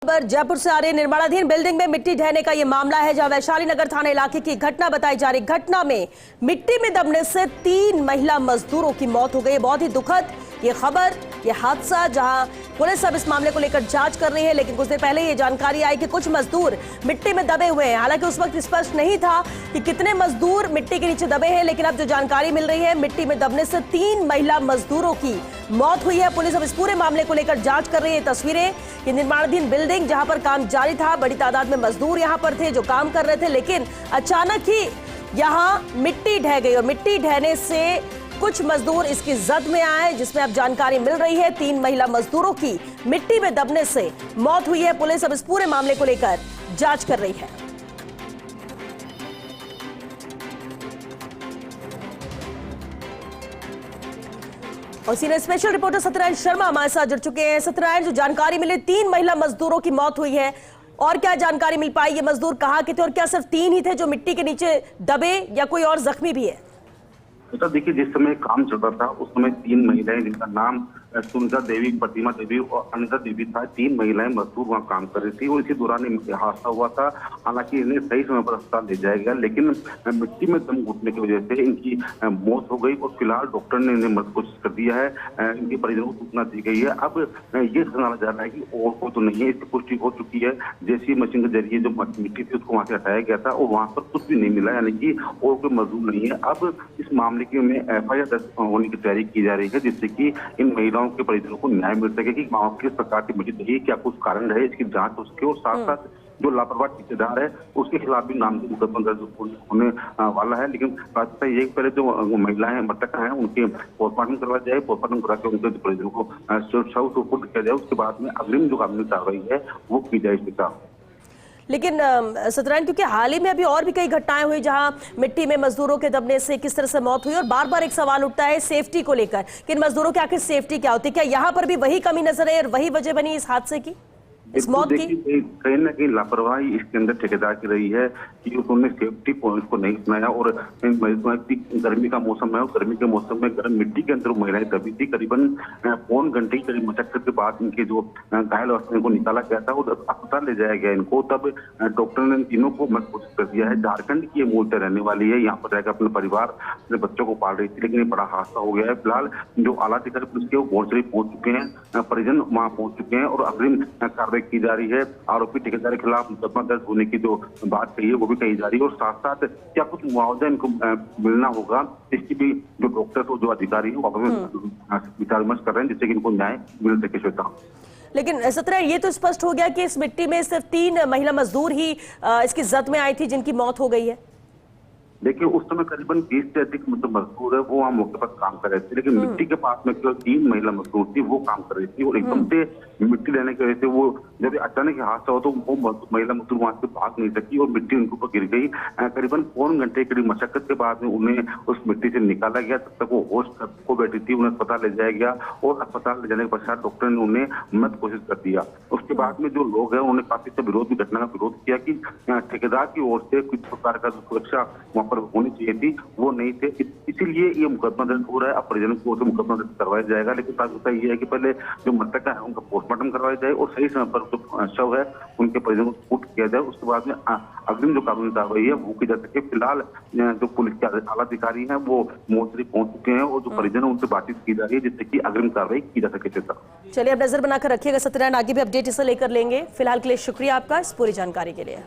जयपुर से आ रही निर्माणाधीन बिल्डिंग में मिट्टी ढहने का यह मामला है, जहां वैशाली नगर थाना इलाके की घटना बताई जा रही। घटना में मिट्टी में दबने से 3 महिला मजदूरों की मौत हो गई। बहुत ही दुखद ये खबर, ये हादसा, जहां पुलिस अब इस मामले को लेकर जांच कर रही है। लेकिन कुछ देर पहले ये जानकारी आई कि कुछ मजदूर मिट्टी में दबे हुए हैं। हालांकि उस वक्त स्पष्ट नहीं था कि कितने मजदूर मिट्टी के नीचे दबे हैं, लेकिन अब जो जानकारी मिल रही है, मिट्टी में दबने से 3 महिला मजदूरों की मौत हुई है। पुलिस अब इस पूरे मामले को लेकर जांच कर रही है। तस्वीरें, ये निर्माणाधीन बिल्डिंग जहां पर काम जारी था, बड़ी तादाद में मजदूर यहां पर थे जो काम कर रहे थे, लेकिन अचानक ही यहां मिट्टी ढह गई और मिट्टी ढहने से कुछ मजदूर इसकी जद में आए, जिसमें अब जानकारी मिल रही है 3 महिला मजदूरों की मिट्टी में दबने से मौत हुई है। पुलिस अब इस पूरे मामले को लेकर जांच कर रही है। और senior special reporter Satyanarayan Sharma हमारे साथ जुड़ चुके हैं। सत्यनारायण, जो जानकारी मिली 3 महिला मजदूरों की मौत हुई है, और क्या जानकारी मिल पाई? ये मजदूर कहाँ के थे और क्या सिर्फ 3 ही थे जो मिट्टी के नीचे दबे या कोई और जख्मी भी है? तो देखिए, जिस समय काम चल रहा था उस समय 3 महिलाएं, जिनका नाम सुनीता देवी, प्रतिमा देवी और अनिता देवी था, 3 महिलाएं मजदूर वहाँ काम कर रही थी और इसी दौरान हादसा हुआ था। हालांकि इन्हें सही समय पर अस्पताल ले जाया गया, लेकिन मिट्टी में दम घुटने की वजह से इनकी मौत हो गई और फिलहाल डॉक्टर ने इन्हें मृत घोषित कर दिया है। इनके परिजनों को सूचना दी गई है। अब ये सुना जा रहा है कि और कोई तो नहीं है, इसकी पुष्टि हो चुकी है। जैसी मशीन के जरिए जो मिट्टी थी उसको वहाँ से हटाया गया था और वहाँ पर कुछ भी नहीं मिला, यानी कि और कोई मजदूर नहीं है। अब इस मामले की में FIR दर्ज होने की तैयारी की जा रही है, जिससे कि इन महिलाओं के परिजनों को न्याय मिल सके कि किस प्रकार की मिट्टी दही, क्या कुछ कारण रहे, इसकी जांच उसके और साथ साथ जो लापरवाह ठेकेदार है उसके खिलाफ भी नामजद मुकदमा दर्ज होने वाला है। लेकिन प्राथमिकता ये पहले जो महिलाएं मृतक हैं उनके पोस्टमार्टम करवाया जाए, पोस्टमार्टम करा के उनके परिजनों को सुरक्षा सुपुर्द किया जाए, उसके बाद में अग्रिम जो कानूनी कार्रवाई है वो की जाए इसके साथ। लेकिन सत्यनारायण, क्योंकि हाल ही में अभी और भी कई घटनाएं हुई जहां मिट्टी में मजदूरों के दबने से किस तरह से मौत हुई, और बार बार एक सवाल उठता है सेफ्टी को लेकर कि इन मजदूरों की आखिर सेफ्टी क्या होती है? क्या यहाँ पर भी वही कमी नजर है और वही वजह बनी इस हादसे की, इस मौत की? कहीं ना कहीं लापरवाही इसके अंदर ठेकेदार की रही है कि उन्होंने सेफ्टी पॉइंट को नहीं सुनाया। और गर्मी का मौसम है और गर्मी के मौसम में गर्म मिट्टी के अंदर महिलाएं दबी थी। करीबन पौन घंटे की करीब मशक्कत के बाद इनके जो घायल अवस्था को निकाला गया था और अस्पताल ले जाया गया इनको। तब डॉक्टर ने तीनों को मृत घोषित कर दिया है। झारखंड की ये मूलतः रहने वाली है, यहाँ पर रहकर अपने परिवार, अपने बच्चों को पाल रही थी, लेकिन ये बड़ा हादसा हो गया है। फिलहाल जो आला अधिकारी पुलिस के वो मोर्चरी पहुंच चुके हैं, परिजन वहां पहुंच चुके हैं और अग्रिम कार्रवाई की जा रही है। आरोपी ठेकेदार के खिलाफ मुकदमा दर्ज होने की जो बात कही है वो भी कही जा रही है और साथ साथ क्या कुछ मुआवजा इनको मिलना होगा, इसकी भी जो डॉक्टर और जो अधिकारी है वो विचार विमर्श कर रहे हैं, जिससे कि इनको न्याय मिल सके। श्वेता, लेकिन सत्यनारायण, ये तो स्पष्ट हो गया कि इस मिट्टी में सिर्फ 3 महिला मजदूर ही इसकी जद में आई थी जिनकी मौत हो गई है। देखिए, उस समय करीबन 20 से अधिक मजदूर है वो वहाँ मौके पर काम कर रहे थे, लेकिन मिट्टी के पास में केवल 3 महिला मजदूर थी, वो काम कर रही थी और एकदम से मिट्टी लेने की वजह से वो जब अचानक हादसा हो तो वो महिला मजदूर वहां से भाग नहीं सकी और मिट्टी उनके ऊपर गिर गई। करीबन पौन घंटे की मशक्कत के बाद में उन्हें उस मिट्टी से निकाला गया। तब तक वो होश को बैठी थी, उन्हें अस्पताल ले जाया गया और अस्पताल ले जाने के पश्चात डॉक्टर ने उन्हें मृत घोषित कर दिया। उसके बाद में जो लोग हैं उन्होंने काफी से विरोध, घटना का विरोध किया कि ठेकेदार की ओर से कुछ प्रकार का सुरक्षा वहां पर होनी चाहिए थी, वो नहीं थे, इसीलिए ये मुकदमा दर्ज हो रहा है। अब परिजनों को मुकदमा दर्ज करवाया जाएगा, लेकिन प्राथमिकता ये है कि पहले जो मृतक है उनका पोस्टमार्टम करवाया जाए और सही समय पर जो शव है उनके परिजनों को सपोर्ट किया जाए। उसके बाद में अग्रिम जो कानूनी कार्रवाई है वो की जा सके। फिलहाल जो पुलिस के आला अधिकारी हैं वो मोर्चरी पहुंच चुके हैं और जो परिजन है उनसे बातचीत की जा रही है, जिससे कि अग्रिम कार्रवाई की जा सके। चलिए, अब नजर बनाकर रखिएगा सत्यनारायण, आगे भी अपडेट इसे लेकर लेंगे। फिलहाल के लिए शुक्रिया आपका इस पूरी जानकारी के लिए।